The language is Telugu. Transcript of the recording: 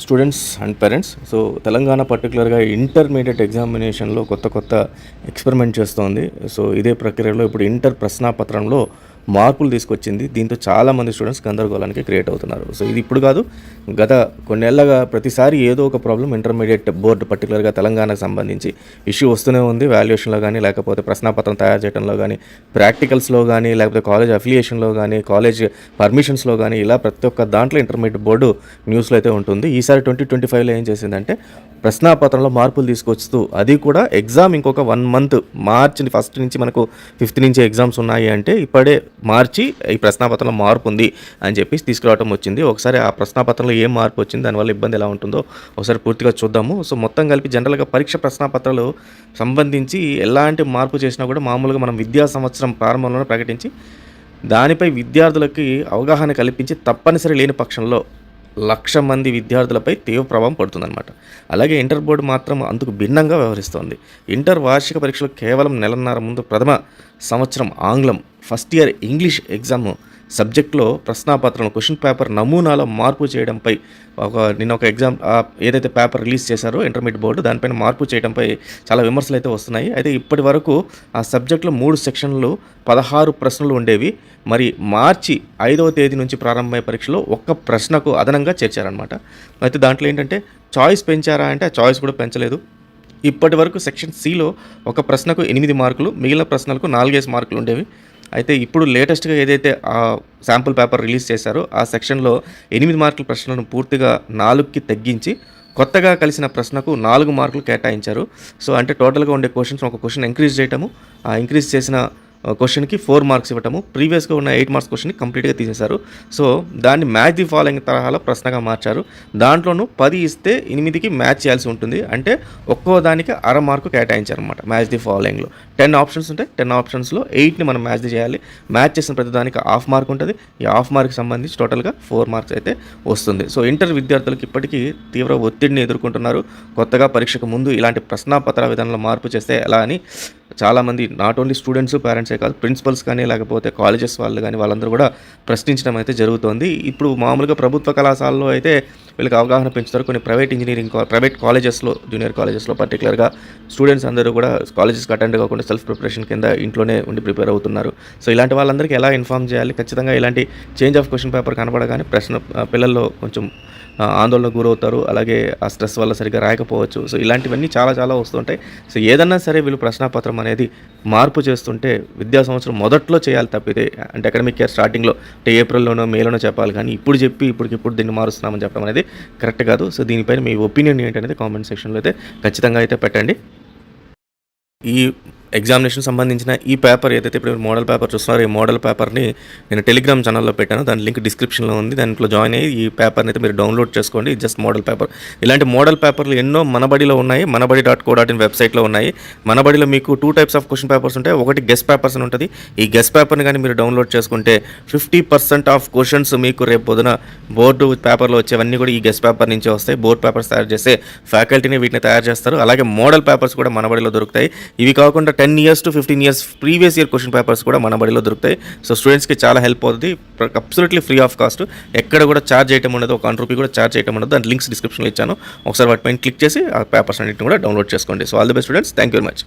Students and parents. So Telangana పర్టికులర్గా ఇంటర్మీడియట్ ఎగ్జామినేషన్లో కొత్త ఎక్స్పెరిమెంట్ చేస్తోంది. సో ఇదే ప్రక్రియలో ఇప్పుడు ఇంటర్ ప్రశ్నాపత్రంలో మార్పులు తీసుకొచ్చింది. దీంతో చాలామంది స్టూడెంట్స్ గందరగోళానికి క్రియేట్ అవుతున్నారు. సో ఇది ఇప్పుడు కాదు, గత కొన్నేళ్లగా ప్రతిసారి ఏదో ఒక ప్రాబ్లం ఇంటర్మీడియట్ బోర్డు పర్టికులర్గా తెలంగాణకు సంబంధించి ఇష్యూ వస్తూనే ఉంది. వాల్యుయేషన్లో కానీ, లేకపోతే ప్రశ్నాపత్రం తయారు చేయడంలో కానీ, ప్రాక్టికల్స్లో కానీ, లేకపోతే కాలేజ్ అఫిలియేషన్లో కానీ, కాలేజ్ పర్మిషన్స్లో కానీ, ఇలా ప్రతి ఒక్క దాంట్లో ఇంటర్మీడియట్ బోర్డు న్యూస్లో అయితే ఉంటుంది. ఈసారి 2025లో ఏం చేసిందంటే ప్రశ్నాపత్రంలో మార్పులు తీసుకొస్తూ, అది కూడా ఎగ్జామ్ ఇంకొక 1 మంత్, మార్చి 1 నుంచి మనకు 5th నుంచి ఎగ్జామ్స్ ఉన్నాయి అంటే ఇప్పుడే మార్చి ఈ ప్రశ్నాపత్రంలో మార్పు ఉంది అని చెప్పి తీసుకురావడం వచ్చింది. ఒకసారి ఆ ప్రశ్నాపత్రంలో ఏం మార్పు వచ్చింది, దానివల్ల ఇబ్బంది ఎలా ఉంటుందో ఒకసారి పూర్తిగా చూద్దాము. సో మొత్తం కలిపి జనరల్గా పరీక్ష ప్రశ్నాపత్రాలు సంబంధించి ఎలాంటి మార్పు చేసినా కూడా మామూలుగా మనం విద్యా సంవత్సరం ప్రారంభంలోనే ప్రకటించి దానిపై విద్యార్థులకి అవగాహన కల్పించి తప్పనిసరి లేని పక్షంలో 1,00,000 మంది విద్యార్థులపై తీవ్ర ప్రభావం పడుతుందన్నమాట. అలాగే ఇంటర్ బోర్డు మాత్రం అందుకు భిన్నంగా వ్యవహరిస్తోంది. ఇంటర్ వార్షిక పరీక్షలు కేవలం నెలన్నర ముందు ప్రథమ సంవత్సరం ఆంగ్లం, ఫస్ట్ ఇయర్ ఇంగ్లీష్ ఎగ్జామ్ సబ్జెక్టులో ప్రశ్నాపత్రం క్వశ్చన్ పేపర్ నమూనాలో మార్పు చేయడంపై నిన్న ఒక ఎగ్జామ్ ఏదైతే పేపర్ రిలీజ్ చేశారో ఇంటర్మీడియట్ బోర్డు, దానిపైన మార్పు చేయడంపై చాలా విమర్శలు అయితే వస్తున్నాయి. అయితే ఇప్పటి వరకు ఆ సబ్జెక్టులో 3 సెక్షన్లు 16 ప్రశ్నలు ఉండేవి. మరి మార్చి 5వ తేదీ నుంచి ప్రారంభమయ్యే పరీక్షలో ఒక్క ప్రశ్నకు అదనంగా చేర్చారనమాట. అయితే దాంట్లో ఏంటంటే చాయిస్ పెంచారా అంటే ఆ చాయిస్ కూడా పెంచలేదు. ఇప్పటి వరకు సెక్షన్ సిలో ఒక ప్రశ్నకు 8 మార్కులు, మిగిలిన ప్రశ్నలకు 4 మార్కులు ఉండేవి. అయితే ఇప్పుడు లేటెస్ట్గా ఏదైతే శాంపుల్ పేపర్ రిలీజ్ చేశారో ఆ సెక్షన్లో 8 మార్కుల ప్రశ్నలను పూర్తిగా 4కి తగ్గించి కొత్తగా కలిసిన ప్రశ్నకు 4 మార్కులు కేటాయించారు. సో అంటే టోటల్గా ఉండే క్వశ్చన్స్ ఒక క్వశ్చన్ ఇంక్రీజ్ చేయటము, ఆ ఇంక్రీజ్ చేసిన క్వశ్చన్కి 4 మార్క్స్ ఇవ్వటము, ప్రీవియస్గా ఉన్న 8 మార్క్స్ క్వశ్చన్ని కంప్లీట్గా తీసేశారు. సో దాన్ని మ్యాచ్ ది ఫాలోయింగ్ తరహాలో ప్రశ్నగా మార్చారు. దాంట్లోనూ 10 ఇస్తే 8కి మ్యాచ్ చేయాల్సి ఉంటుంది. అంటే ఒక్కో దానికి 1/2 మార్కు కేటాయించారనమాట. మ్యాచ్ ది ఫాలోయింగ్లో 10 ఆప్షన్స్ ఉంటాయి. 10 ఆప్షన్స్లో 8ని మనం మ్యాచ్ చేయాలి. మ్యాచ్ చేసిన ప్రతి దానికి 1/2 మార్క్ ఉంటుంది. ఈ 1/2 మార్క్కి సంబంధించి టోటల్గా 4 మార్క్స్ అయితే వస్తుంది. సో ఇంటర్ విద్యార్థులకు ఇప్పటికీ తీవ్ర ఒత్తిడిని ఎదుర్కొంటున్నారు. కొత్తగా పరీక్షకు ముందు ఇలాంటి ప్రశ్నాపత్ర విధానంలో మార్పు చేస్తే ఎలా అని చాలామంది, నాట్ ఓన్లీ స్టూడెంట్స్ పేరెంట్సే కాదు, ప్రిన్సిపల్స్ కానీ లేకపోతే కాలేజెస్ వాళ్ళు కానీ వాళ్ళందరూ కూడా ప్రశ్నించడం అయితే జరుగుతోంది. ఇప్పుడు మామూలుగా ప్రభుత్వ కళాశాలలో అయితే వీళ్ళకి అవగాహన పెంచుతారు. కొన్ని ప్రైవేట్ కాలేజెస్లో, జూనియర్ కాలేజెస్లో పర్టికులర్గా స్టూడెంట్స్ అందరూ కూడా కాలేజెస్కి అటెండ్ కాకుండా సెల్ఫ్ ప్రిపరేషన్ కింద ఇంట్లోనే ఉండి ప్రిపేర్ అవుతున్నారు. సో ఇలాంటి వాళ్ళందరికీ ఎలా ఇన్ఫార్మ్ చేయాలి, ఖచ్చితంగా ఇలాంటి చేంజ్ ఆఫ్ క్వశ్చన్ పేపర్ కనబడగానే పిల్లల్లో కొంచెం ఆందోళనకు గురవుతారు. అలాగే ఆ స్ట్రెస్ వల్ల సరిగ్గా రాయకపోవచ్చు. సో ఇలాంటివన్నీ చాలా వస్తుంటాయి. సో ఏదన్నా సరే వీళ్ళు ప్రశ్నాపత్రం అనేది మార్పు చేస్తుంటే విద్యా సంవత్సరం మొదట్లో చేయాలి తప్పితే, అంటే అకాడమిక్ ఇయర్ స్టార్టింగ్లో అంటే ఏప్రిల్లోనో మేలోనో చెప్పాలి. కానీ ఇప్పుడు చెప్పి ఇప్పటికిప్పుడు దీన్ని మారుస్తున్నామని చెప్పడం అనేది కరెక్ట్ కాదు. సో దీనిపైన మీ ఒపీనియన్ ఏంటనేది కామెంట్ సెక్షన్లో అయితే ఖచ్చితంగా అయితే పెట్టండి. ఈ ఎగ్జామినేషన్ సంబంధించిన ఈ పేపర్ ఏదైతే ఇప్పుడు మోడల్ పేపర్ చూస్తున్నారో, ఈ మోడల్ పేపర్ని నేను టెలిగ్రామ్ ఛానల్లో పెట్టాను. దాని లింక్ డిస్క్రిప్షన్లో ఉంది. దాంట్లో జాయిన్ అయ్యి ఈ పేపర్ని అయితే మీరు డౌన్లోడ్ చేసుకోండి. Just model paper. ఇలాంటి మోడల్ పేపర్లు ఎన్నో మనబడిలో ఉన్నాయి. మనబడి.co.in వెబ్సైట్లో ఉన్నాయి. మనబడిలో మీకు 2 టైప్స్ ఆఫ్ క్వశ్చన్ పేపర్స్ ఉంటాయి. ఒకటి గెస్ పేపర్స్ అని ఉంటుంది. ఈ గెస్ పేపర్ని కానీ మీరు డౌన్లోడ్ చేసుకుంటే 50% ఆఫ్ క్వశ్చన్స్ మీకు రేపు పొద్దున బోర్డు పేపర్లో వచ్చేవన్నీ కూడా ఈ గెస్ పేపర్ నుంచే వస్తాయి. బోర్డు పేపర్స్ తయారు చేసే ఫ్యాకల్టీని వీటిని తయారు చేస్తారు. అలాగే మోడల్ పేపర్స్ కూడా మనబడిలో దొరుకుతాయి. ఇవి కాకుండా 10 years to 15 years previous year question papers కూడా మన బడిలో దొరుకుతాయి. సో స్టూడెంట్స్కి చాలా హెల్ప్ అవుతుంది. Absolutely free of cost. ఎక్కడ కూడా ఛార్జ్ చేయటం ఉండదు. ఒక ₹1 కూడా ఛార్జ్ చేయటం ఉండదు. దాని లింక్స్ డిస్క్రిప్షన్లో ఇచ్చాను. ఒకసారి వాటిపైన క్లిక్ చేసి ఆ పేపర్స్ అన్నింటిని కూడా డౌన్లోడ్ చేసుకోండి. So all the best students. Thank you very much.